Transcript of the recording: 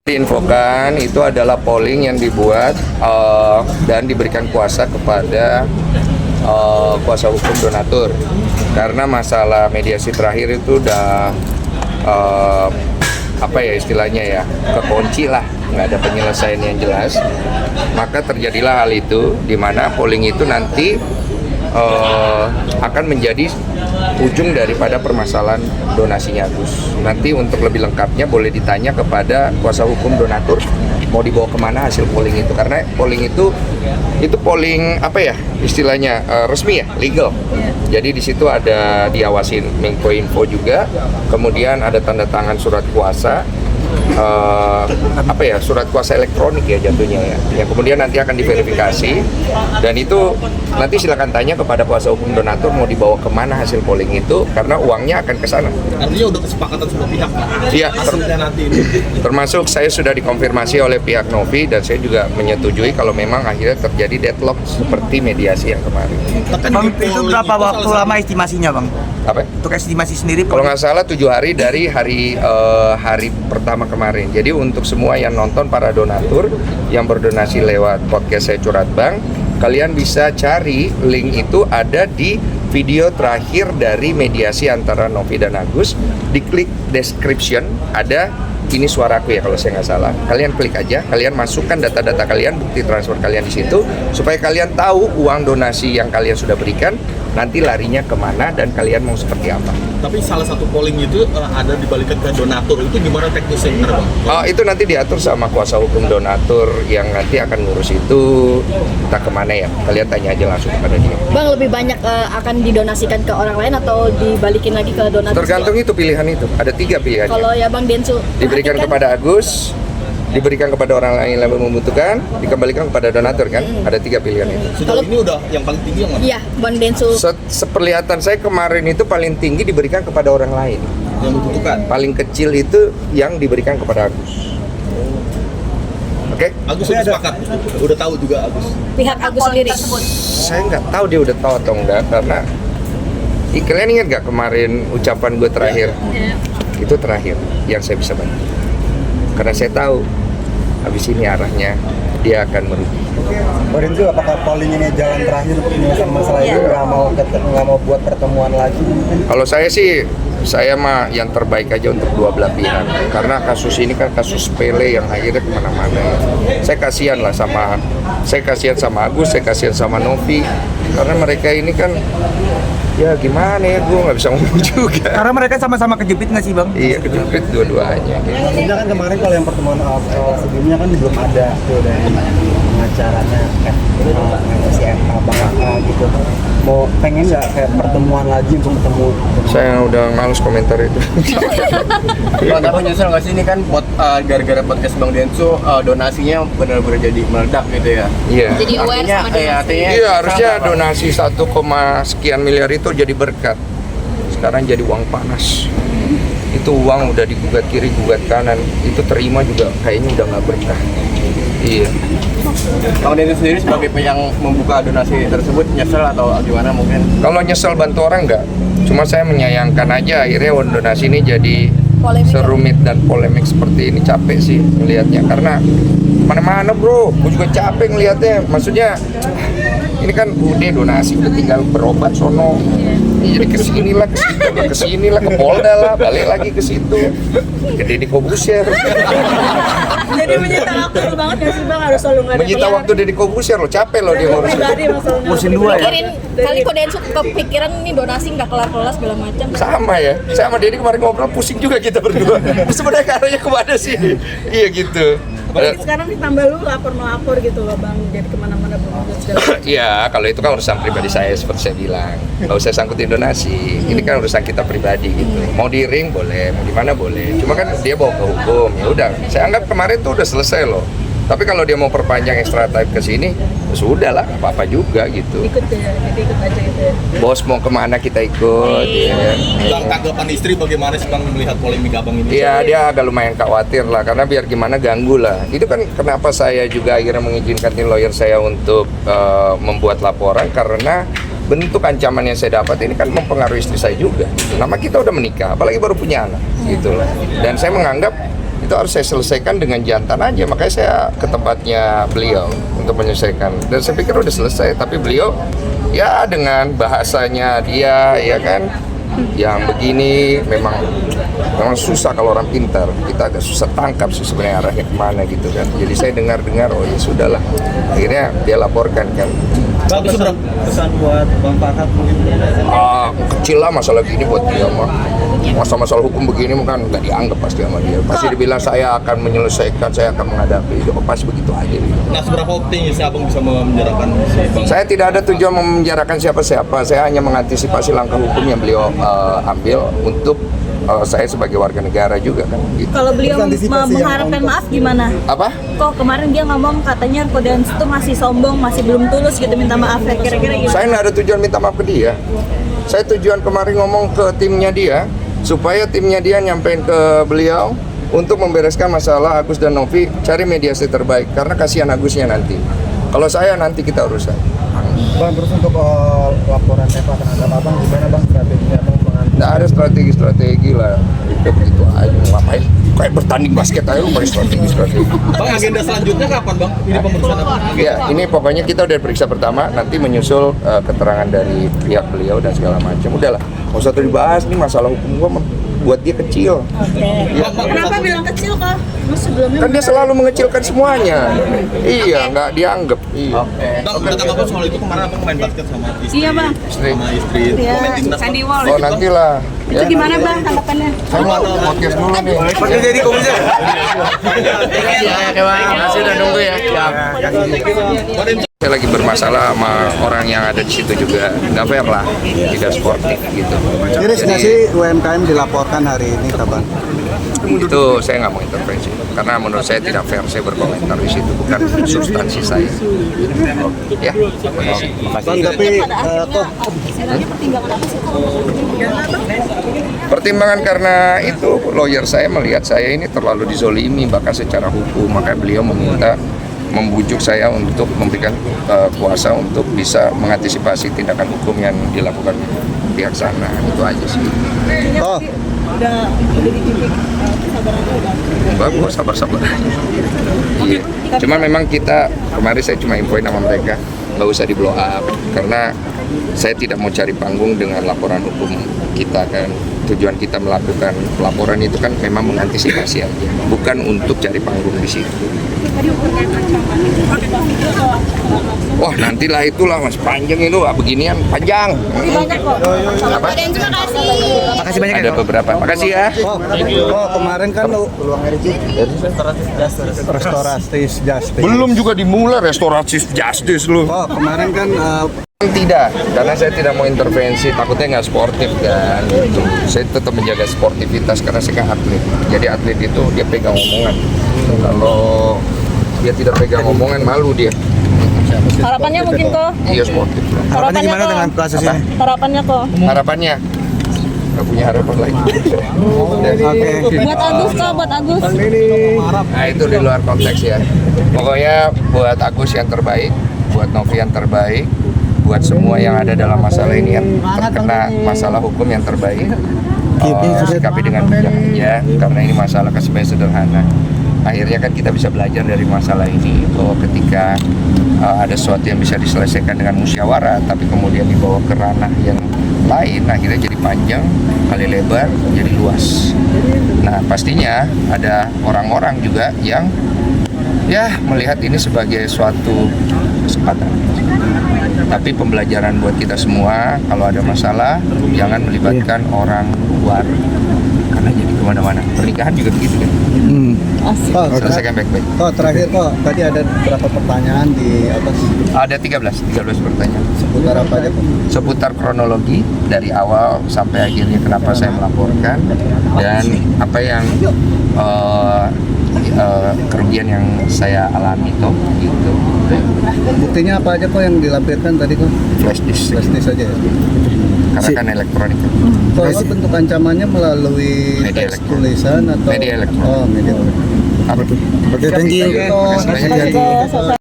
Diinfokan itu adalah polling yang dibuat dan diberikan kuasa kepada kuasa hukum donatur, karena masalah mediasi terakhir itu udah istilahnya ya, kekunci lah, nggak ada penyelesaian yang jelas. Maka terjadilah hal itu, di mana polling itu nanti akan menjadi ujung daripada permasalahan donasinya Agus. Nanti untuk lebih lengkapnya boleh ditanya kepada kuasa hukum donatur mau dibawa kemana hasil polling itu, karena polling itu polling istilahnya resmi ya, legal. Jadi di situ ada diawasin Menkominfo juga, kemudian ada tanda tangan surat kuasa. Surat kuasa elektronik ya jatuhnya ya, yang kemudian nanti akan diverifikasi, dan itu nanti silakan tanya kepada kuasa hukum donatur mau dibawa kemana hasil polling itu, karena uangnya akan ke sana. Artinya udah kesepakatan semua pihak. Iya, nanti ini. Termasuk saya sudah dikonfirmasi oleh pihak Novi, dan saya juga menyetujui kalau memang akhirnya terjadi deadlock seperti mediasi yang kemarin. Bang, itu berapa waktu lama estimasinya, Bang? Apa? Untuk estimasi sendiri? Kalau nggak salah 7 hari dari hari pertama kemarin. Jadi untuk semua yang nonton, para donatur yang berdonasi lewat podcast Saya Curhat Bang, kalian bisa cari link itu ada di video terakhir dari mediasi antara Novi dan Agus. Diklik description, ada ini suaraku ya kalau saya nggak salah. Kalian klik aja, kalian masukkan data-data kalian, bukti transfer kalian di situ, supaya kalian tahu uang donasi yang kalian sudah berikan nanti larinya kemana dan kalian mau seperti apa. Tapi salah satu polling itu ada dibalikan ke donatur, itu gimana teknisnya, Bang? Itu nanti diatur sama kuasa hukum donatur yang nanti akan ngurus itu, entah kemana ya. Kalian tanya aja langsung kepada dia. Bang, lebih banyak akan didonasikan ke orang lain atau dibalikin lagi ke donatur? Tergantung itu pilihan itu. Ada 3 pilihan. Kalau ya Bang Densu Diberikan kepada Agus, diberikan kepada orang lain yang membutuhkan, dikembalikan kepada donatur kan? Ada 3 pilihan itu. Sejauh ini udah yang paling tinggi yang mana? Iya, Bang Densu. Seperlihatan saya kemarin itu paling tinggi diberikan kepada orang lain. Yang membutuhkan. Paling kecil itu yang diberikan kepada Agus. Oke? Agus sudah sepakat. Udah tahu juga Agus. Pihak Agus sendiri. Saya nggak tahu dia udah tahu atau enggak, karena kalian ingat nggak kemarin ucapan gue terakhir? Itu terakhir yang saya bisa bantu. Karena saya tahu habis ini arahnya dia akan merugi. Kemudian itu apakah polling ini jalan terakhir untuk menyelesaikan masalah ini, nggak mau buat pertemuan lagi? Kalau saya sih, saya mah yang terbaik aja untuk dua belah pihak, karena kasus ini kan kasus sepele yang akhirnya kemana-mana ya. Saya kasihan sama Agus, saya kasihan sama Novi, karena mereka ini kan ya gimana ya, gue nggak bisa ngomong juga. Karena mereka sama-sama kejepit nggak sih, Bang? Iya, kejepit dua-duanya. Sebenarnya kan kemarin kalau yang pertemuan sebelumnya kan belum ada tuh dari pengacaranya si Bang Aka gitu. Mau pengen nggak kayak pertemuan lagi untuk ketemu? Saya udah males komentar itu. Bang, tapi nyesel nggak sih ini kan gara-gara podcast Bang Densu donasinya benar-benar jadi meledak gitu ya? Iya. Jadi aware sama donasi. Iya, harusnya donasi 1, sekian miliar itu jadi berkat. Sekarang jadi uang panas. Itu uang udah digugat kiri, gugat kanan. Itu terima juga kayaknya udah nggak berkah. Iya. Bang Densu sendiri sebagai yang membuka donasi tersebut nyesel atau gimana mungkin? Kalau nyesel bantu orang nggak. Cuma saya menyayangkan aja akhirnya uang donasi ini jadi Polemik. serumit dan polemik seperti ini. Capek sih melihatnya, karena mana-mana bro, gue juga capek ngelihatnya. Maksudnya ini kan udah donasi, udah tinggal berobat sono. Jadi kesini lah, ke Polda lah, balik lagi ke situ. Ke Deddy Kobusier. Jadi menyita waktu banget nggak sih Bang, harus selalu nggak ada Menyita waktu Deddy Kobusier lo, capek lo dia ngurus. pribadi masalah Musim 2 ya? Kali kok Densu kepikiran nih donasi nggak kelar-kelar segala macam. Sama ya, saya sama Deddy kemarin ngobrol pusing juga kita berdua. Sebenarnya arahnya kemana sih? Iya gitu. Sekarang ditambah lu lapor gitu loh Bang, jadi kemana-mana berubah segala. Iya, kalau itu kan urusan pribadi saya seperti saya bilang. Kalau saya sangkutin donasi, ini kan urusan kita pribadi gitu. Mau di ring boleh, mau di mana boleh. Cuma kan dia bawa ke hukum, ya udah. Saya anggap kemarin tuh udah selesai loh. Tapi kalau dia mau perpanjang extra time ke sini, ya sudah lah, nggak apa-apa juga gitu. Ikut ya, jadi ikut aja gitu ya. Bos mau kemana kita ikut, ya. Bang, tanggapan istri bagaimana sih Bang melihat polemik Abang ini? Iya, dia agak lumayan khawatir lah, karena biar gimana ganggu lah. Itu kan kenapa saya juga akhirnya mengizinkan tim lawyer saya untuk membuat laporan, karena bentuk ancaman yang saya dapat ini kan mempengaruhi istri saya juga. Nama kita udah menikah, apalagi baru punya anak, gitu loh. Dan saya menganggap itu itu harus saya selesaikan dengan jantan aja, makanya saya ke tempatnya beliau untuk menyelesaikan. Dan saya pikir udah selesai, tapi beliau ya dengan bahasanya dia ya kan yang begini memang susah kalau orang pintar, kita agak susah tangkap sih sebenarnya arahnya kemana gitu kan. Jadi saya dengar oh ya sudahlah, akhirnya dia laporkan kan. Bang, pesan buat Bang Farhat mungkin? Kecil lah masalah gini buat dia mah. Masalah hukum begini kan nggak dianggap pasti sama dia. Pasti dibilang saya akan menyelesaikan, saya akan menghadapi. Itu pasti begitu aja. Nah, seberapa optimis Abang bisa memenjarakan si Bang? Saya tidak ada tujuan memenjarakan siapa-siapa. Saya hanya mengantisipasi langkah hukum yang beliau ambil untuk saya sebagai warga negara juga kan. Gitu. Kalau beliau mengharapkan maaf gimana? Apa? Kok kemarin dia ngomong katanya Kodans itu masih sombong, masih belum tulus gitu minta maaf ya, kira-kira gimana? Saya nggak ada tujuan minta maaf ke dia. Saya tujuan kemarin ngomong ke timnya dia supaya timnya dia nyampein ke beliau untuk membereskan masalah Agus dan Novi, cari mediasi terbaik karena kasihan Agusnya nanti. Kalau saya nanti kita urusan. Bang, terus untuk laporan Eva terhadap Abang gimana Bang strateginya Abang mengantisipasi? Nggak ada strategi lah, itu begitu aja. Ngapain? Kayak bertanding basket aja lu pakai strategi. Bang, agenda selanjutnya kapan Bang? Ini pemeriksaan apa? Ya, ini pokoknya kita udah periksa pertama, nanti menyusul keterangan dari pihak beliau dan segala macam. Udahlah, nggak usah dibahas nih masalah hukum gua buat dia kecil. Ya. Kenapa bilang kecil kok? Sebelumnya Kan dia selalu mengecilkan semuanya. Iya, nggak dianggap. Iya. Bang, kata Abang soal itu kemarin Abang main basket sama istri. Iya, Bang. Sama istri. Iya, Pemain timnas. Sandy Wall. Oh nantilah. Itu gimana Bang tanggapannya? Saya mau podcast dulu nih. Oke, jadi komisar. Masih udah nunggu ya. Saya lagi bermasalah sama orang yang ada di situ juga, nggak fair lah, tidak sportif gitu. Iris nggak sih UMKM dilaporkan hari ini kapan? Itu saya nggak mau intervensi, karena menurut saya tidak fair saya berkomentar di situ, bukan substansi saya. Ya, terima kasih. Bang, tapi kok Pertimbangan karena itu lawyer saya melihat saya ini terlalu dizolimi bahkan secara hukum, maka beliau membujuk saya untuk memberikan kuasa untuk bisa mengantisipasi tindakan hukum yang dilakukan pihak sana. Itu aja sih. Udah dititik kesabarannya udah. Enggak, gua sabar-sabar. Iya. Cuma memang kita kemarin saya cuma infoin sama mereka nggak usah di blow up karena saya tidak mau cari panggung dengan laporan hukum kita kan. Tujuan kita melakukan pelaporan itu kan memang mengantisipasi aja, bukan untuk cari panggung di situ. Wah nantilah itulah mas, panjang itu, beginian panjang. Banyak kok. Apa? Makasih banyak ya. Ada beberapa. Makasih ya. kemarin kan peluang restoratif justice. Belum juga dimulai restoratif justice lu. Kemarin kan Tidak, karena saya tidak mau intervensi, takutnya nggak sportif kan. Gitu. Saya tetap menjaga sportivitas karena saya kan atlet. Jadi atlet itu dia pegang omongan. Kalau dia tidak pegang omongan malu dia. Harapannya mungkin kok. Iya sportif. Harapannya gimana dengan kasus ini? Harapannya kok. Harapannya nggak punya harapan lagi. Buat Agus kok, buat Agus. Nah itu di luar konteks ya. Pokoknya buat Agus yang terbaik, buat Novi yang terbaik, buat semua yang ada dalam masalah ini yang terkena masalah hukum yang terbaik. Sikapi dengan bijak aja, karena ini masalah sebenarnya sederhana. Akhirnya kan kita bisa belajar dari masalah ini bahwa ketika ada sesuatu yang bisa diselesaikan dengan musyawarah, tapi kemudian dibawa ke ranah yang lain, akhirnya jadi panjang, kali lebar, jadi luas. Nah pastinya ada orang-orang juga yang ya melihat ini sebagai suatu kesempatan. Tapi pembelajaran buat kita semua, kalau ada masalah jangan melibatkan orang luar karena jadi kemana-mana. Pernikahan juga begitu kan. Selesaikan baik-baik. Terakhir tadi ada beberapa pertanyaan di atas. Ada 13 pertanyaan. Seputar apa aja Pak? Seputar kronologi dari awal sampai akhirnya kenapa saya melaporkan dan apa yang kerugian yang saya alami toh gitu. Buktinya apa aja kok yang dilampirkan tadi kok? Flash disk Saja ya. karena kan elektronik. Kalau itu bentuk ancamannya melalui Media teks elektronik. tulisan atau Media elektronik. media elektronik. Apa tuh? Oke, thank you. Terima kasih banyak. Terima kasih.